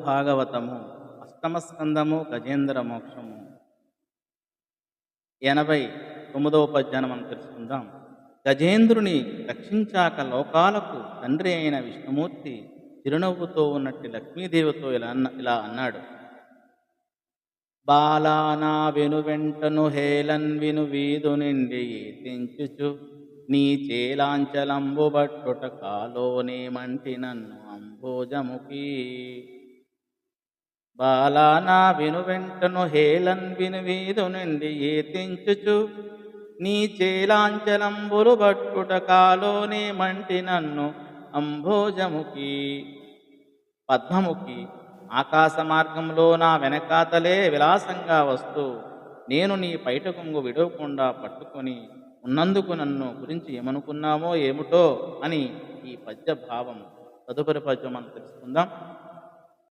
భాగవతము అష్టమ స్కందము గజేంద్ర మోక్షము 89వ పద్యాన్ని మనం తెలుసుకుందాం. గజేంద్రుని రక్షించాక లోకాలకు తండ్రి అయిన విష్ణుమూర్తి చిరునవ్వుతో ఉన్నట్టి లక్ష్మీదేవితో ఇలా అన్నాడు. బాలానా వెనువెంటను హేళన్ విను వీధు నిండి తెంచుచు నీ చేలాంచలంబు బట్టుట కాలోనే మంటి నన్ను అంబోజముఖీ. బాలానా వెనువెంటను హేళన్ విను వీధు నిండి తెంచుచు నీ చేలాంచలంబులు బట్టుట కాలోనే మంటి నన్ను అంబోజముఖీ. పద్మముఖి, ఆకాశ మార్గంలో నా వెనకాతలే విలాసంగా వస్తూ నేను నీ పైట కొంగు విడవకుండా పట్టుకొని ఉన్నందుకు నన్ను గురించి ఏమనుకున్నామో ఏమిటో అని ఈ పద్య భావం. తదుపరి పద్యం మనం తెలుసుకుందాం.